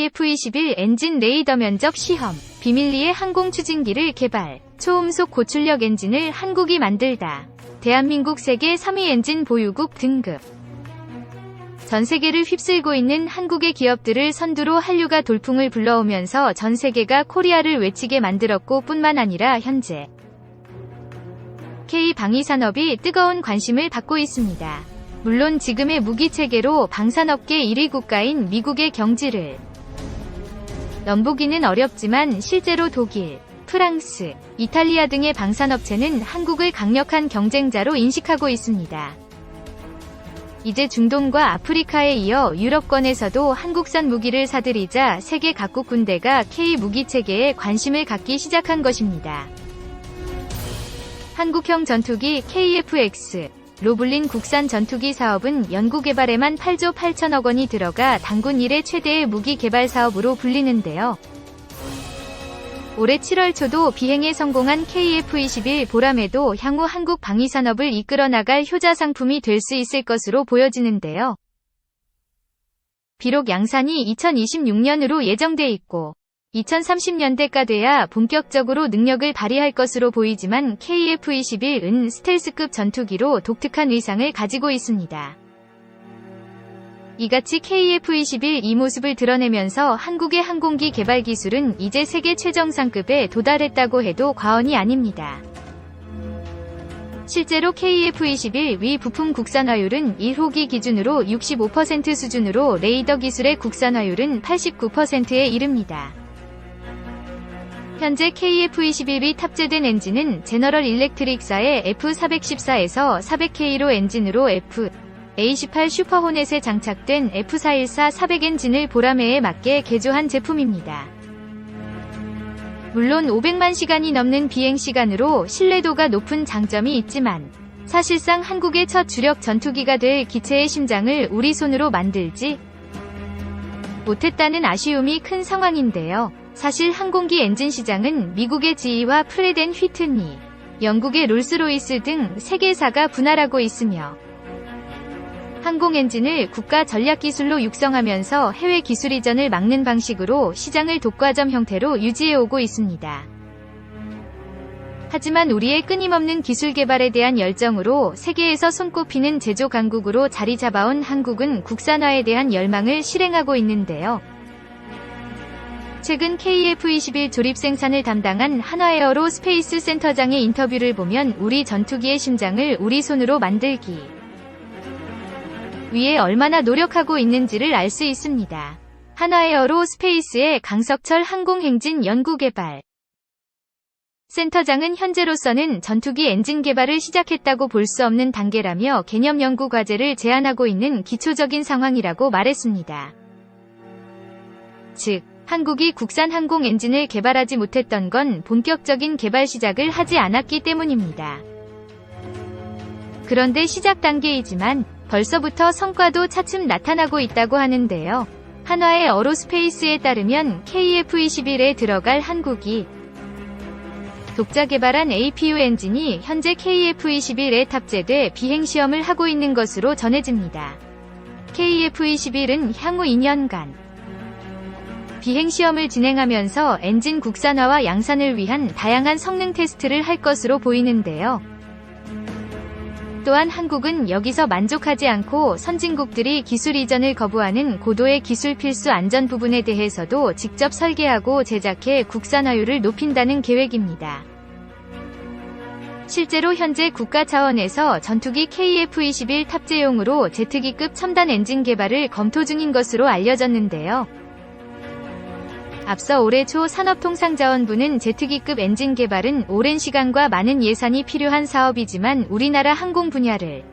KF-21 엔진 레이더 면접 시험, 비밀리에 항공 추진기를 개발, 초음속 고출력 엔진을 한국이 만들다. 대한민국 세계 3위 엔진 보유국 등급. 전 세계를 휩쓸고 있는 한국의 기업들을 선두로 한류가 돌풍을 불러오면서 전 세계가 코리아를 외치게 만들었고 뿐만 아니라 현재 K-방위 산업이 뜨거운 관심을 받고 있습니다. 물론 지금의 무기 체계로 방산업계 1위 국가인 미국의 경지를 넘보기는 어렵지만 실제로 독일, 프랑스, 이탈리아 등의 방산업체는 한국을 강력한 경쟁자로 인식하고 있습니다. 이제 중동과 아프리카에 이어 유럽권에서도 한국산 무기를 사들이자 세계 각국 군대가 K-무기 체계에 관심을 갖기 시작한 것입니다. 한국형 전투기 KF-X로 불린 국산 전투기 사업은 연구개발에만 8조 8천억 원이 들어가 단군 이래 최대의 무기 개발 사업으로 불리는데요. 올해 7월 초도 비행에 성공한 KF-21 보람에도 향후 한국 방위산업을 이끌어 나갈 효자 상품이 될 수 있을 것으로 보여지는데요. 비록 양산이 2026년으로 예정돼 있고 2030년대가 돼야 본격적으로 능력을 발휘할 것으로 보이지만 KF-21은 스텔스급 전투기로 독특한 의상을 가지고 있습니다. 이같이 KF-21 이 모습을 드러내면서 한국의 항공기 개발 기술은 이제 세계 최정상급에 도달했다고 해도 과언이 아닙니다. 실제로 KF-21 위 부품 국산화율은 1호기 기준으로 65% 수준으로 레이더 기술의 국산화율은 89%에 이릅니다. 현재 KF-21이 탑재된 엔진은 제너럴 일렉트릭사의 F414에서 400K로 엔진으로 A18 슈퍼호넷에 장착된 F414 400 엔진을 보라매에 맞게 개조한 제품입니다. 물론 500만 시간이 넘는 비행시간으로 신뢰도가 높은 장점이 있지만 사실상 한국의 첫 주력 전투기가 될 기체의 심장을 우리 손으로 만들지 못했다는 아쉬움이 큰 상황인데요. 사실 항공기 엔진 시장은 미국의 GE와 프렛 앤 휘트니, 영국의 롤스로이스 등 세계사가 분할하고 있으며 항공 엔진을 국가 전략기술로 육성하면서 해외 기술 이전을 막는 방식으로 시장을 독과점 형태로 유지해오고 있습니다. 하지만 우리의 끊임없는 기술 개발에 대한 열정으로 세계에서 손꼽히는 제조 강국으로 자리 잡아온 한국은 국산화에 대한 열망을 실행하고 있는데요. 최근 KF-21 조립 생산을 담당한 한화에어로스페이스 센터장의 인터뷰를 보면 우리 전투기의 심장을 우리 손으로 만들기 위해 얼마나 노력하고 있는지를 알 수 있습니다. 한화에어로스페이스의 강석철 항공행진 연구개발 센터장은 현재로서는 전투기 엔진 개발을 시작했다고 볼 수 없는 단계라며 개념 연구 과제를 제안하고 있는 기초적인 상황이라고 말했습니다. 즉, 한국이 국산 항공 엔진을 개발하지 못했던 건 본격적인 개발 시작을 하지 않았기 때문입니다. 그런데 시작 단계이지만 벌써부터 성과도 차츰 나타나고 있다고 하는데요. 한화의 어로스페이스에 따르면 KF-21에 들어갈 한국이 독자 개발한 APU 엔진이 현재 KF-21에 탑재돼 비행시험을 하고 있는 것으로 전해집니다. KF-21은 향후 2년간 비행시험을 진행하면서 엔진 국산화와 양산을 위한 다양한 성능 테스트를 할 것으로 보이는데요. 또한 한국은 여기서 만족하지 않고 선진국들이 기술 이전을 거부하는 고도의 기술 필수 안전 부분에 대해서도 직접 설계하고 제작해 국산화율을 높인다는 계획입니다. 실제로 현재 국가 차원에서 전투기 KF-21 탑재용으로 제트기급 첨단 엔진 개발을 검토 중인 것으로 알려졌는데요. 앞서 올해 초 산업통상자원부는 제트기급 엔진 개발은 오랜 시간과 많은 예산이 필요한 사업이지만 우리나라 항공 분야를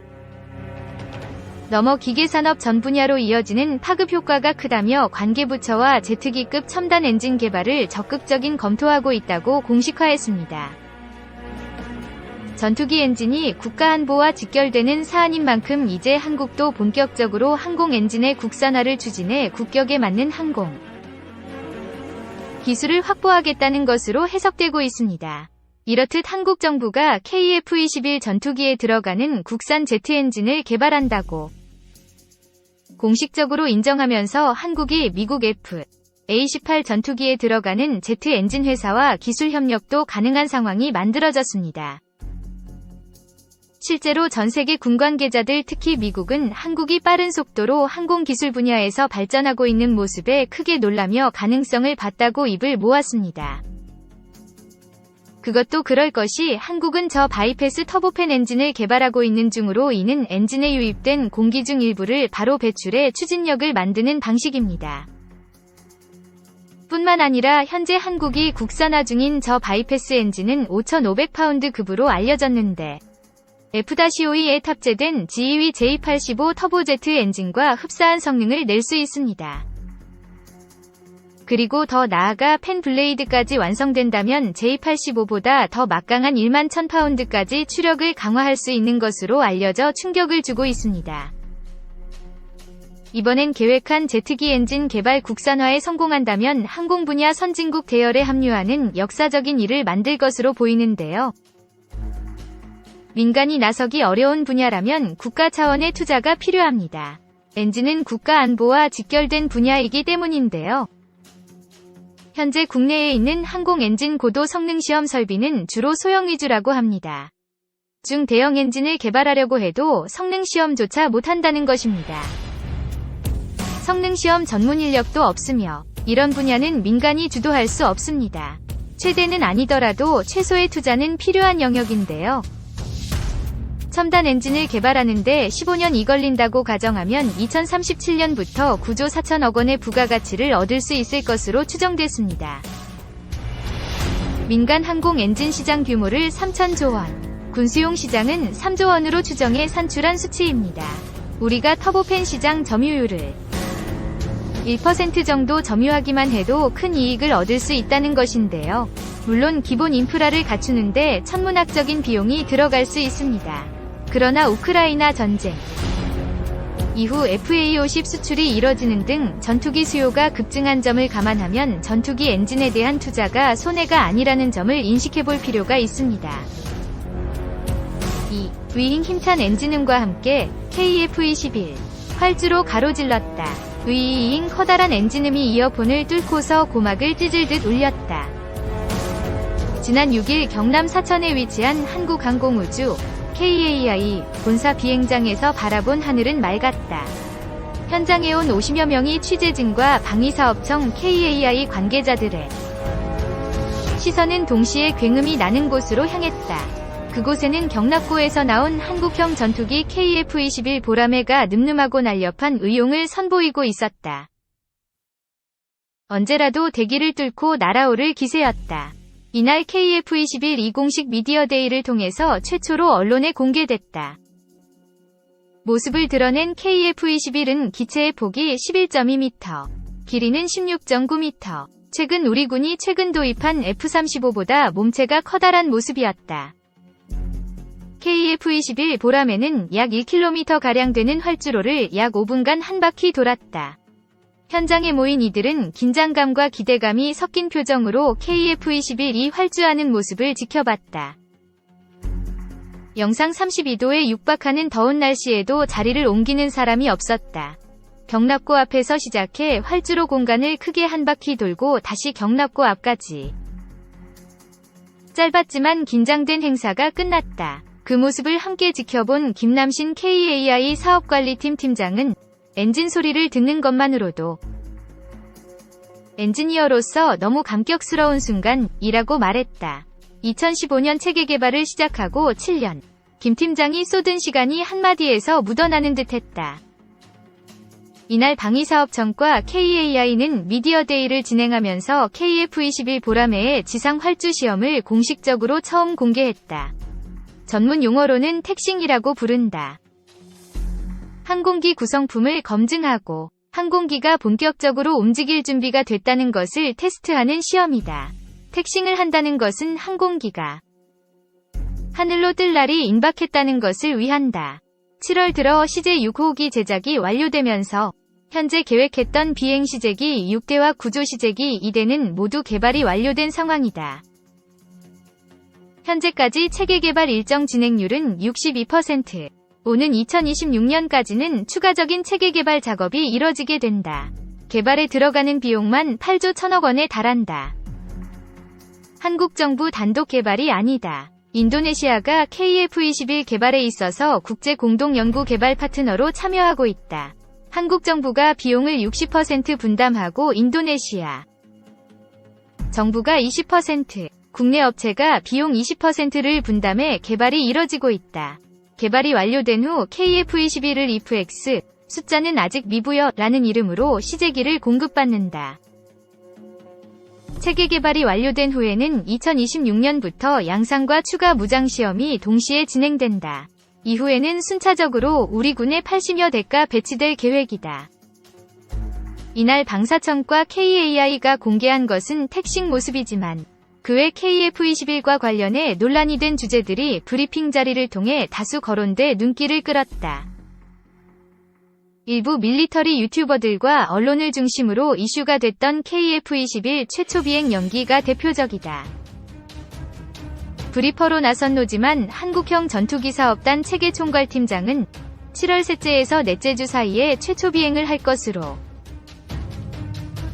넘어 기계산업 전 분야로 이어지는 파급 효과가 크다며 관계부처와 제트기급 첨단 엔진 개발을 적극적인 검토하고 있다고 공식화했습니다. 전투기 엔진이 국가 안보와 직결되는 사안인 만큼 이제 한국도 본격적으로 항공 엔진의 국산화를 추진해 국격에 맞는 항공 기술을 확보하겠다는 것으로 해석되고 있습니다. 이렇듯 한국 정부가 KF-21 전투기에 들어가는 국산 제트 엔진을 개발한다고 공식적으로 인정하면서 한국이 미국 A-18 전투기에 들어가는 제트 엔진 회사와 기술 협력도 가능한 상황이 만들어졌습니다. 실제로 전 세계 군 관계자들, 특히 미국은 한국이 빠른 속도로 항공기술 분야에서 발전하고 있는 모습에 크게 놀라며 가능성을 봤다고 입을 모았습니다. 그것도 그럴 것이 한국은 저 바이패스 터보팬 엔진을 개발하고 있는 중으로 이는 엔진에 유입된 공기 중 일부를 바로 배출해 추진력을 만드는 방식입니다. 뿐만 아니라 현재 한국이 국산화 중인 저 바이패스 엔진은 5,500파운드 급으로 알려졌는데 F-52에 탑재된 GEW J85 터보제트 엔진과 흡사한 성능을 낼 수 있습니다. 그리고 더 나아가 팬 블레이드까지 완성된다면 J85보다 더 막강한 11,000파운드까지 추력을 강화할 수 있는 것으로 알려져 충격을 주고 있습니다. 이번엔 계획한 제트기 엔진 개발 국산화에 성공한다면 항공 분야 선진국 대열에 합류하는 역사적인 일을 만들 것으로 보이는데요. 민간이 나서기 어려운 분야라면 국가 차원의 투자가 필요합니다. 엔진은 국가 안보와 직결된 분야이기 때문인데요. 현재 국내에 있는 항공 엔진 고도 성능 시험 설비는 주로 소형 위주라고 합니다. 중대형 엔진을 개발하려고 해도 성능 시험조차 못한다는 것입니다. 성능 시험 전문 인력도 없으며 이런 분야는 민간이 주도할 수 없습니다. 최대는 아니더라도 최소의 투자는 필요한 영역인데요. 첨단 엔진을 개발하는데 15년이 걸린다고 가정하면 2037년부터 9조 4천억 원의 부가가치를 얻을 수 있을 것으로 추정됐습니다. 민간 항공 엔진 시장 규모를 3천조 원, 군수용 시장은 3조 원으로 추정해 산출한 수치입니다. 우리가 터보팬 시장 점유율을 1% 정도 점유하기만 해도 큰 이익을 얻을 수 있다는 것인데요. 물론 기본 인프라를 갖추는데 천문학적인 비용이 들어갈 수 있습니다. 그러나 우크라이나 전쟁 이후 FA-50 수출이 이뤄지는 등 전투기 수요가 급증한 점을 감안하면 전투기 엔진에 대한 투자가 손해가 아니라는 점을 인식해볼 필요가 있습니다. 2. 위잉 힘찬 엔진음과 함께 KF-21 활주로 가로질렀다. 위잉 커다란 엔진음이 이어폰을 뚫고서 고막을 찢을 듯 울렸다. 지난 6일 경남 사천에 위치한 한국항공우주 KAI 본사 비행장에서 바라본 하늘은 맑았다. 현장에 온 50여 명의 취재진과 방위사업청 KAI 관계자들의 시선은 동시에 굉음이 나는 곳으로 향했다. 그곳에는 경납고에서 나온 한국형 전투기 KF-21 보라매가 늠름하고 날렵한 의용을 선보이고 있었다. 언제라도 대기를 뚫고 날아오를 기세였다. 이날 KF-21 이공식 미디어데이를 통해서 최초로 언론에 공개됐다. 모습을 드러낸 KF-21은 기체의 폭이 11.2m, 길이는 16.9m, 최근 우리 군이 최근 도입한 F-35보다 몸체가 커다란 모습이었다. KF-21 보라매는 약 1km가량 되는 활주로를 약 5분간 한 바퀴 돌았다. 현장에 모인 이들은 긴장감과 기대감이 섞인 표정으로 KF-21이 활주하는 모습을 지켜봤다. 영상 32도에 육박하는 더운 날씨에도 자리를 옮기는 사람이 없었다. 경납고 앞에서 시작해 활주로 공간을 크게 한 바퀴 돌고 다시 경납고 앞까지. 짧았지만 긴장된 행사가 끝났다. 그 모습을 함께 지켜본 김남신 KAI 사업관리팀 팀장은 엔진 소리를 듣는 것만으로도 엔지니어로서 너무 감격스러운 순간이라고 말했다. 2015년 체계 개발을 시작하고 7년. 김 팀장이 쏟은 시간이 한마디에서 묻어나는 듯했다. 이날 방위사업청과 KAI는 미디어데이를 진행하면서 KF-21 보라매의 지상 활주 시험을 공식적으로 처음 공개했다. 전문 용어로는 택싱이라고 부른다. 항공기 구성품을 검증하고 항공기가 본격적으로 움직일 준비가 됐다는 것을 테스트하는 시험이다. 택싱을 한다는 것은 항공기가 하늘로 뜰 날이 임박했다는 것을 위한다. 7월 들어 CJ6호기 제작이 완료되면서 현재 계획했던 비행 시제기 6대와 구조 시제기 2대는 모두 개발이 완료된 상황이다. 현재까지 체계 개발 일정 진행률은 62%. 오는 2026년까지는 추가적인 체계 개발 작업이 이뤄지게 된다. 개발에 들어가는 비용만 8조 1천억 원에 달한다. 한국 정부 단독 개발이 아니다. 인도네시아가 KF-21 개발에 있어서 국제 공동 연구 개발 파트너로 참여하고 있다. 한국 정부가 비용을 60% 분담하고 인도네시아 정부가 20%, 국내 업체가 비용 20%를 분담해 개발이 이뤄지고 있다. 개발이 완료된 후 KF-21을 IFX, 숫자는 아직 미부여라는 이름으로 시제기를 공급받는다. 체계 개발이 완료된 후에는 2026년부터 양산과 추가 무장 시험이 동시에 진행된다. 이후에는 순차적으로 우리 군에 80여 대가 배치될 계획이다. 이날 방사청과 KAI가 공개한 것은 택식 모습이지만 그 외 KF-21과 관련해 논란이 된 주제들이 브리핑 자리를 통해 다수 거론돼 눈길을 끌었다. 일부 밀리터리 유튜버들과 언론을 중심으로 이슈가 됐던 KF-21 최초 비행 연기가 대표적이다. 브리퍼로 나선 노지만 한국형 전투기 사업단 체계 총괄팀장은 7월 셋째에서 넷째 주 사이에 최초 비행을 할 것으로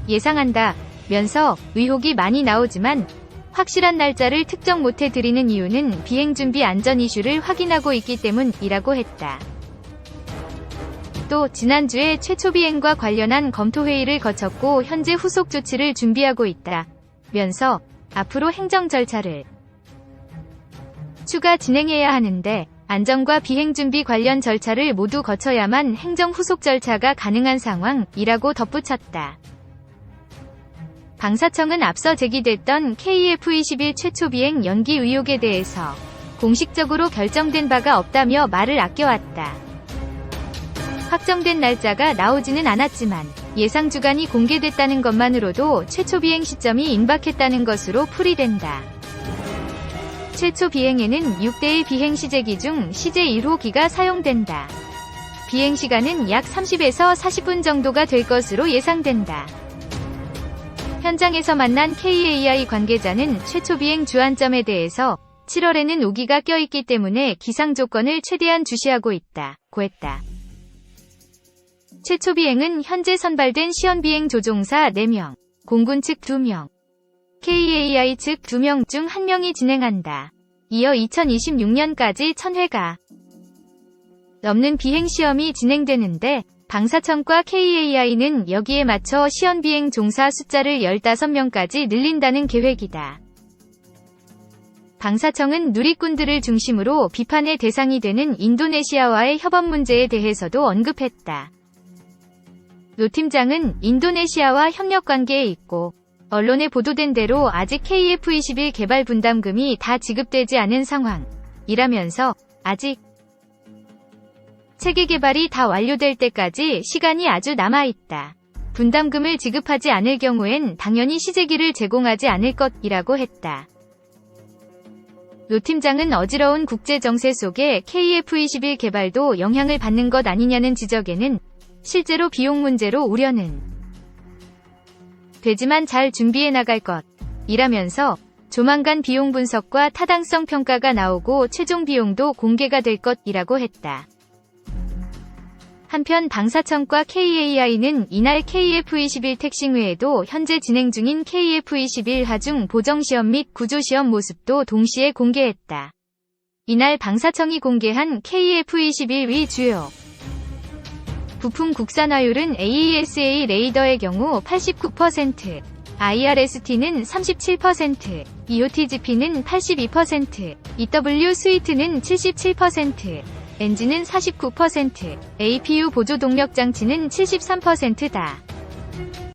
예상한다 면서 의혹이 많이 나오지만 확실한 날짜를 특정 못해 드리는 이유는 비행 준비 안전 이슈를 확인하고 있기 때문이라고 했다. 또 지난주에 최초 비행과 관련한 검토 회의를 거쳤고 현재 후속 조치를 준비하고 있다 면서 앞으로 행정 절차를 추가 진행해야 하는데 안전과 비행 준비 관련 절차를 모두 거쳐야만 행정 후속 절차가 가능한 상황이라고 덧붙였다. 방사청은 앞서 제기됐던 KF-21 최초 비행 연기 의혹에 대해서 공식적으로 결정된 바가 없다며 말을 아껴왔다. 확정된 날짜가 나오지는 않았지만 예상 주간이 공개됐다는 것만으로도 최초 비행 시점이 임박했다는 것으로 풀이된다. 최초 비행에는 6대의 비행 시제기 중 시제 1호기가 사용된다. 비행 시간은 약 30에서 40분 정도가 될 것으로 예상된다. 현장에서 만난 KAI 관계자는 최초 비행 주안점에 대해서 7월에는 5기가 껴있기 때문에 기상 조건을 최대한 주시하고 있다고 했다. 최초 비행은 현재 선발된 시연비행 조종사 4명, 공군 측 2명, KAI 측 2명 중 1명이 진행한다. 이어 2026년까지 1000회가 넘는 비행시험이 진행되는데 방사청과 KAI는 여기에 맞춰 시연비행 종사 숫자를 15명까지 늘린다는 계획이다. 방사청은 누리꾼들을 중심으로 비판의 대상이 되는 인도네시아와의 협업 문제에 대해서도 언급했다. 노 팀장은 인도네시아와 협력 관계에 있고 언론에 보도된 대로 아직 KF-21 개발 분담금이 다 지급되지 않은 상황이라면서 아직 체계 개발이 다 완료될 때까지 시간이 아주 남아있다. 분담금을 지급하지 않을 경우엔 당연히 시제기를 제공하지 않을 것이라고 했다. 노 팀장은 어지러운 국제 정세 속에 KF-21 개발도 영향을 받는 것 아니냐는 지적에는 실제로 비용 문제로 우려는 되지만 잘 준비해 나갈 것이라면서 조만간 비용 분석과 타당성 평가가 나오고 최종 비용도 공개가 될 것이라고 했다. 한편 방사청과 KAI는 이날 KF-21 택싱 외에도 현재 진행 중인 KF-21 하중 보정시험 및 구조시험 모습도 동시에 공개했다. 이날 방사청이 공개한 KF-21 위 주요 부품 국산화율은 AESA 레이더의 경우 89%, IRST는 37%, EOTGP는 82%, EW 스위트는 77%, 엔진은 49%, APU 보조 동력 장치는 73%다.